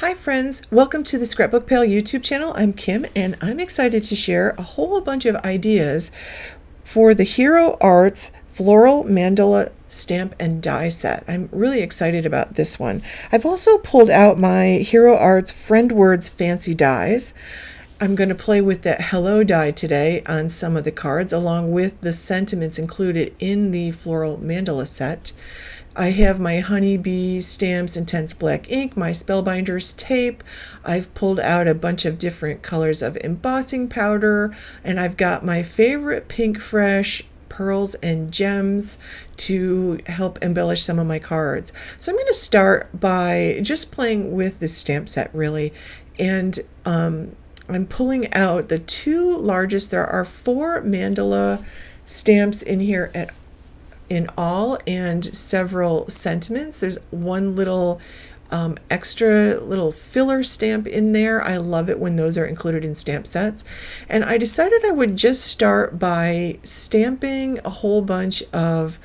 Hi friends, welcome to the ScrapbookPal YouTube channel. I'm Kim and I'm excited to share a whole bunch of ideas for the Hero Arts Floral Mandala stamp and die set. I'm really excited about this one. I've also pulled out my Hero Arts Friend Words Fancy dies. I'm going to play with that hello die today on some of the cards along with the sentiments included in the floral mandala set. I have my honeybee stamps, intense black ink, my Spellbinders tape. I've pulled out a bunch of different colors of embossing powder, and I've got my favorite Pinkfresh pearls and gems to help embellish some of my cards. So I'm going to start by just playing with this stamp set really, and I'm pulling out the two largest. There are 4 mandala stamps in here in all, and several sentiments. There's one little extra little filler stamp in there. I love it when those are included in stamp sets. And I decided I would just start by stamping a whole bunch of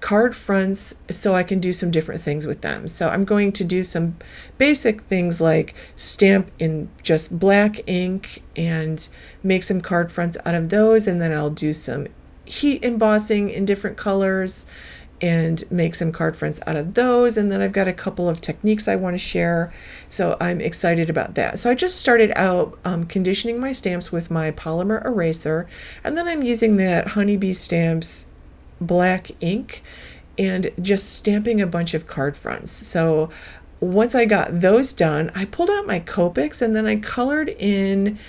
card fronts so I can do some different things with them. So I'm going to do some basic things like stamp in just black ink and make some card fronts out of those, and then I'll do some heat embossing in different colors and make some card fronts out of those. And then I've got a couple of techniques I want to share, so I'm excited about that. So I just started out conditioning my stamps with my polymer eraser, and then I'm using that honeybee stamps black ink and just stamping a bunch of card fronts. So once I got those done, I pulled out my Copics and then I colored in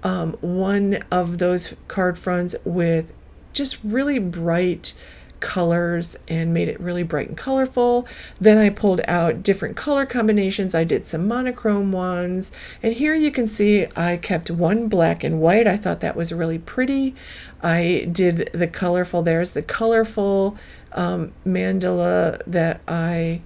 one of those card fronts with just really bright colors and made it really bright and colorful. Then I pulled out different color combinations. I did some monochrome ones, and here you can see I kept one black and white. I thought that was really pretty. I did the colorful, there's the colorful mandala that I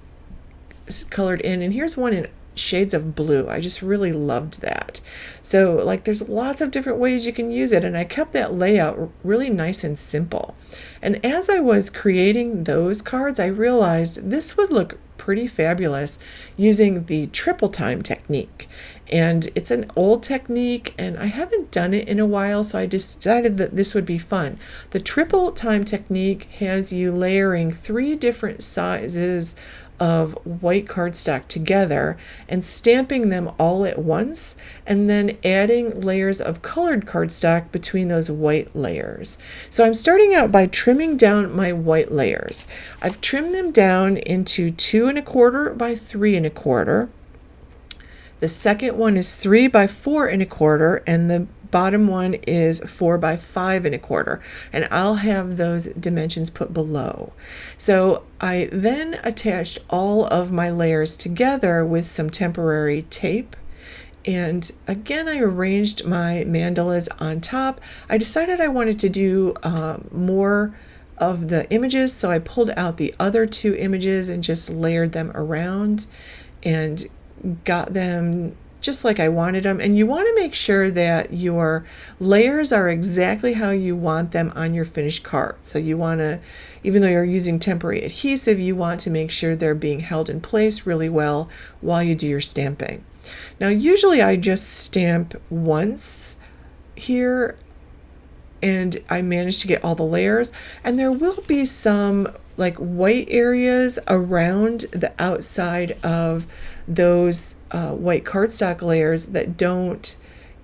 colored in, and here's one in shades of blue. I just really loved that. So like there's lots of different ways you can use it, and I kept that layout really nice and simple. And as I was creating those cards, I realized this would look pretty fabulous using the triple time technique. And it's an old technique and I haven't done it in a while, so I decided that this would be fun. The triple time technique has you layering 3 different sizes of white cardstock together and stamping them all at once, and then adding layers of colored cardstock between those white layers. So I'm starting out by trimming down my white layers. I've trimmed them down into 2 1/4 by 3 1/4. The second one is 3 by 4 1/4, and the bottom one is 4 by 5 1/4, and I'll have those dimensions put below. So I then attached all of my layers together with some temporary tape, and again I arranged my mandalas on top. I decided I wanted to do more of the images, so I pulled out the other 2 images and just layered them around and got them just like I wanted them. And you want to make sure that your layers are exactly how you want them on your finished card. So you want to, even though you're using temporary adhesive, you want to make sure they're being held in place really well while you do your stamping. Now usually I just stamp once here and I managed to get all the layers, and there will be some like white areas around the outside of those white cardstock layers that don't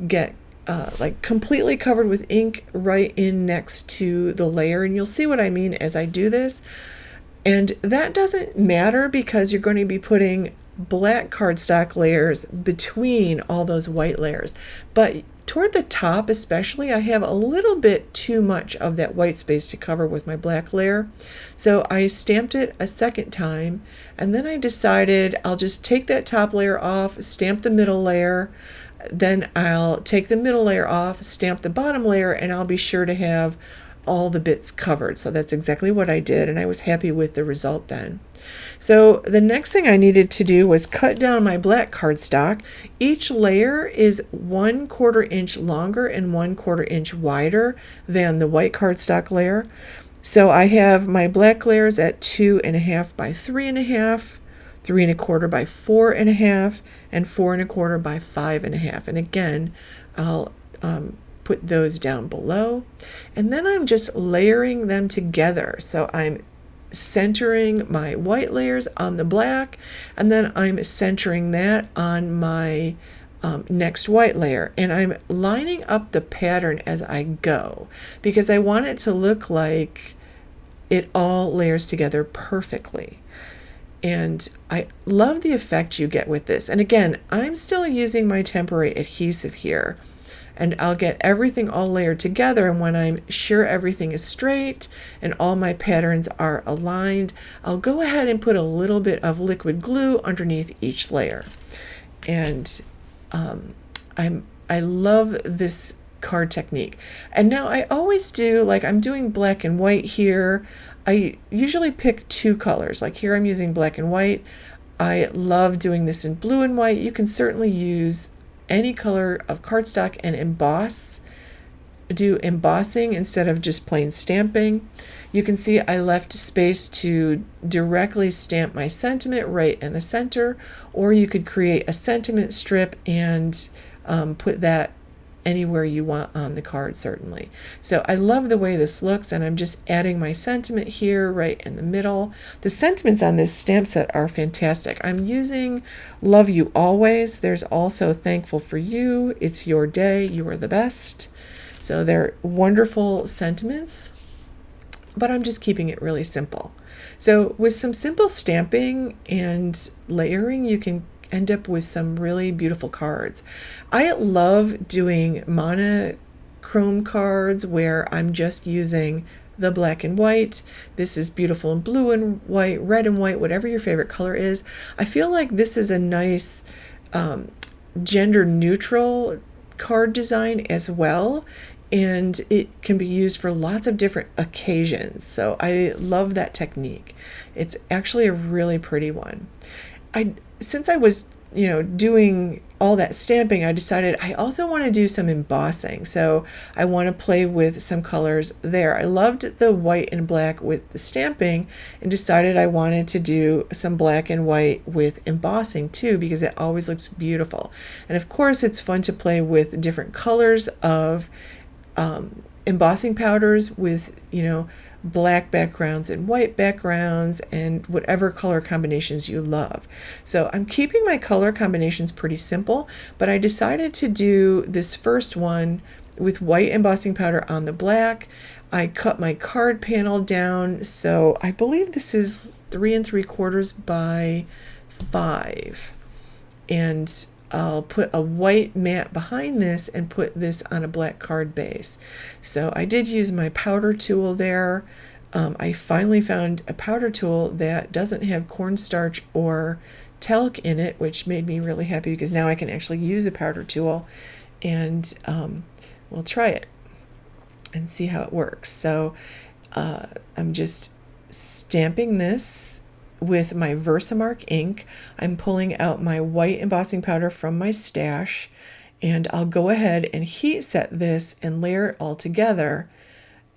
get like completely covered with ink right in next to the layer, and you'll see what I mean as I do this. And that doesn't matter because you're going to be putting black cardstock layers between all those white layers, but toward the top especially, I have a little bit too much of that white space to cover with my black layer. So I stamped it a second time, and then I decided I'll just take that top layer off, stamp the middle layer, then I'll take the middle layer off, stamp the bottom layer, and I'll be sure to have all the bits covered. So that's exactly what I did, and I was happy with the result then. So the next thing I needed to do was cut down my black cardstock. Each layer is 1/4 inch longer and 1/4 inch wider than the white cardstock layer. So I have my black layers at 2 1/2 by 3 1/2, 3¼ by 4½, and 4¼ by 5½. And again, I'll put those down below. And then I'm just layering them together. So I'm centering my white layers on the black, and then I'm centering that on my next white layer, and I'm lining up the pattern as I go because I want it to look like it all layers together perfectly. And I love the effect you get with this. And again, I'm still using my temporary adhesive here, and I'll get everything all layered together, and when I'm sure everything is straight and all my patterns are aligned, I'll go ahead and put a little bit of liquid glue underneath each layer. And I love this card technique. And now I always do, like I'm doing black and white here. I usually pick 2 colors. Like here I'm using black and white. I love doing this in blue and white. You can certainly use any color of cardstock and emboss. Do embossing instead of just plain stamping. You can see I left space to directly stamp my sentiment right in the center, or you could create a sentiment strip and put that anywhere you want on the card, certainly. So I love the way this looks, and I'm just adding my sentiment here right in the middle. The sentiments on this stamp set are fantastic. I'm using Love You Always. There's also Thankful for You. It's Your Day. You are the best. So they're wonderful sentiments, but I'm just keeping it really simple. So with some simple stamping and layering, you can end up with some really beautiful cards. I love doing monochrome cards where I'm just using the black and white. This is beautiful in blue and white, red and white, whatever your favorite color is. I feel like this is a nice gender neutral card design as well, and it can be used for lots of different occasions. So I love that technique. It's actually a really pretty one. Since I was, doing all that stamping, I decided I also want to do some embossing. So I want to play with some colors there. I loved the white and black with the stamping and decided I wanted to do some black and white with embossing too, because it always looks beautiful. And of course, it's fun to play with different colors of embossing powders with, black backgrounds and white backgrounds and whatever color combinations you love. So I'm keeping my color combinations pretty simple, but I decided to do this first one with white embossing powder on the black. I cut my card panel down, so I believe this is 3 3/4 by 5, and I'll put a white mat behind this and put this on a black card base. So I did use my powder tool there. I finally found a powder tool that doesn't have cornstarch or talc in it, which made me really happy because now I can actually use a powder tool, and we'll try it and see how it works. So I'm just stamping this with my Versamark ink. I'm pulling out my white embossing powder from my stash, and I'll go ahead and heat set this and layer it all together,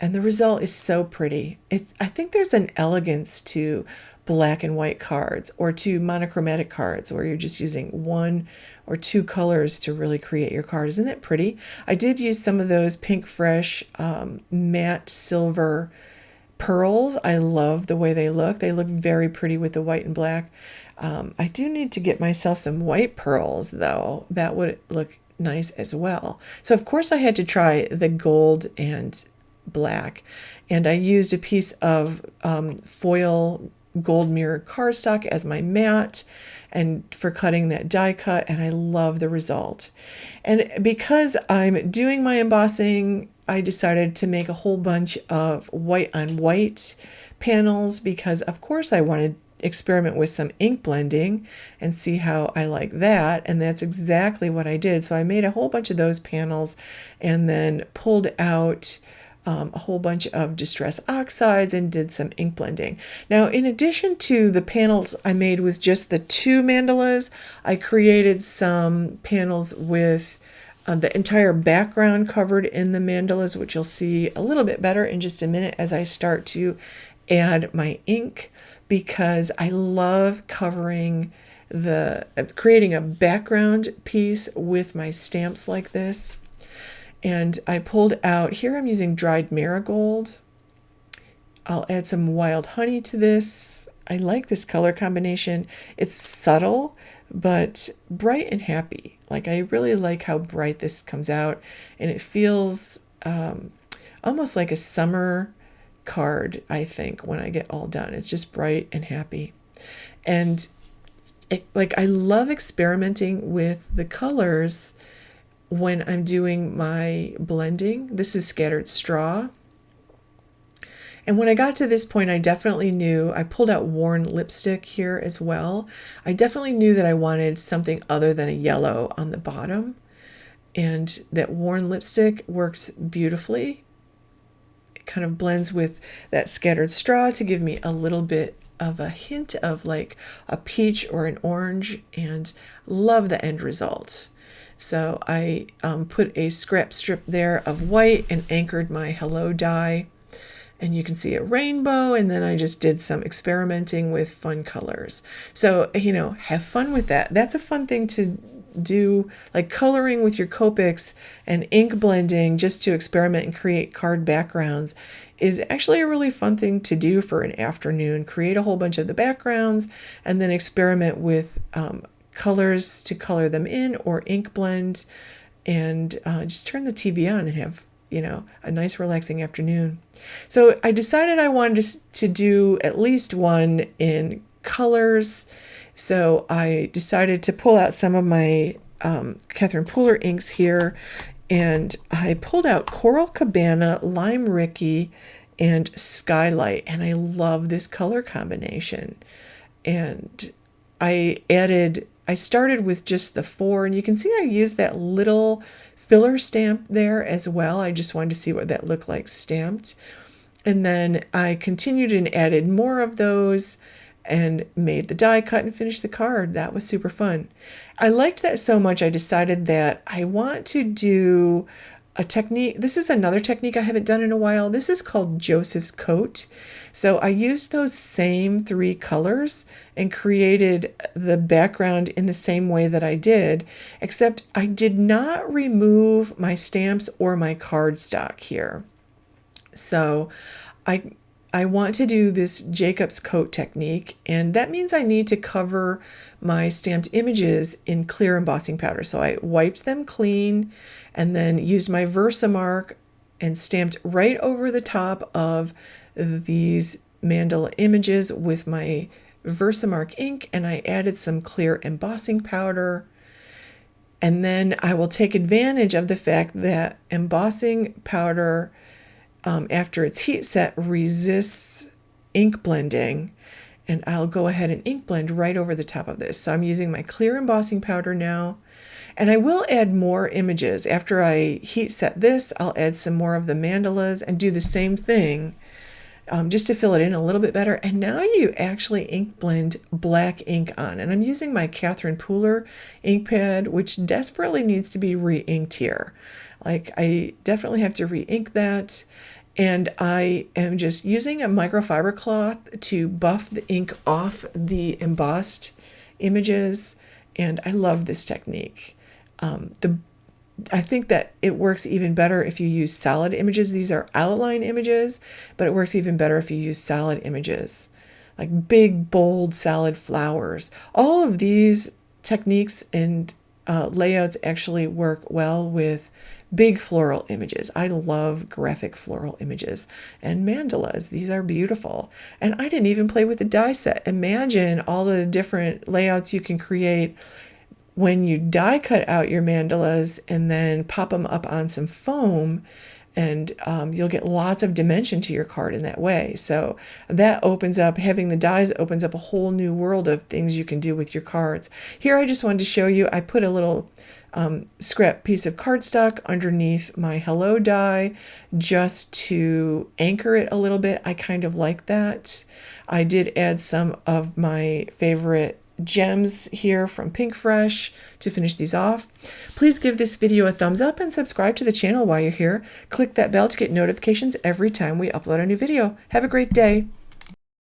and the result is so pretty. I think there's an elegance to black and white cards, or to monochromatic cards where you're just using 1 or 2 colors to really create your card. Isn't it pretty? I did use some of those Pinkfresh matte silver pearls. I love the way they look. They look very pretty with the white and black. I do need to get myself some white pearls though. That would look nice as well. So of course I had to try the gold and black, and I used a piece of foil gold mirror cardstock as my mat and for cutting that die cut, and I love the result. And because I'm doing my embossing, I decided to make a whole bunch of white on white panels because of course I wanted to experiment with some ink blending and see how I like that, and that's exactly what I did. So I made a whole bunch of those panels and then pulled out a whole bunch of Distress Oxides and did some ink blending. Now, in addition to the panels I made with just the 2 mandalas, I created some panels with the entire background covered in the mandalas, which you'll see a little bit better in just a minute as I start to add my ink, because I love creating a background piece with my stamps like this. And I pulled out, here I'm using dried marigold. I'll add some wild honey to this. I like this color combination. It's subtle, but bright and happy. Like, I really like how bright this comes out, and it feels almost like a summer card, I think, when I get all done. It's just bright and happy. And I love experimenting with the colors when I'm doing my blending. This is scattered straw. And when I got to this point, I definitely knew, I pulled out worn lipstick here as well. I definitely knew that I wanted something other than a yellow on the bottom. And that worn lipstick works beautifully. It kind of blends with that scattered straw to give me a little bit of a hint of like a peach or an orange, and love the end result. So I put a scrap strip there of white and anchored my hello die. And you can see a rainbow, and then I just did some experimenting with fun colors. So, have fun with that. That's a fun thing to do, like coloring with your Copics and ink blending just to experiment and create card backgrounds is actually a really fun thing to do for an afternoon. Create a whole bunch of the backgrounds and then experiment with colors to color them in, or ink blend, and just turn the TV on and have a nice relaxing afternoon. So I decided I wanted to do at least one in colors. So I decided to pull out some of my Catherine Pooler inks here, and I pulled out Coral Cabana, Lime Rickey, and Skylight, and I love this color combination. And I started with just the 4, and you can see I used that little filler stamp there as well. I just wanted to see what that looked like stamped. And then I continued and added more of those and made the die cut and finished the card. That was super fun. I liked that so much I decided that I want to do a technique. This is another technique I haven't done in a while. This is called Joseph's Coat. So I used those same 3 colors and created the background in the same way that I did, except I did not remove my stamps or my cardstock here. So I want to do this Jacob's Coat technique, and that means I need to cover my stamped images in clear embossing powder. So I wiped them clean and then used my Versamark and stamped right over the top of these mandala images with my Versamark ink, and I added some clear embossing powder. And then I will take advantage of the fact that embossing powder, after it's heat set, resists ink blending, and I'll go ahead and ink blend right over the top of this. So I'm using my clear embossing powder now, and I will add more images. After I heat set this, I'll add some more of the mandalas and do the same thing just to fill it in a little bit better. And now you actually ink blend black ink on, and I'm using my Catherine Pooler ink pad, which desperately needs to be re-inked here. Like, I definitely have to re-ink that. And I am just using a microfiber cloth to buff the ink off the embossed images. And I love this technique. I think that it works even better if you use solid images. These are outline images, but it works even better if you use solid images, like big, bold, solid flowers. All of these techniques and layouts actually work well with big floral images. I love graphic floral images and mandalas. These are beautiful. And I didn't even play with the die set. Imagine all the different layouts you can create when you die cut out your mandalas and then pop them up on some foam, and you'll get lots of dimension to your card in that way. So that opens up, having the dies opens up a whole new world of things you can do with your cards. Here I just wanted to show you, I put a little scrap piece of cardstock underneath my hello die just to anchor it a little bit. I kind of like that. I did add some of my favorite gems here from Pinkfresh to finish these off. Please give this video a thumbs up and subscribe to the channel while you're here. Click that bell to get notifications every time we upload a new video. Have a great day.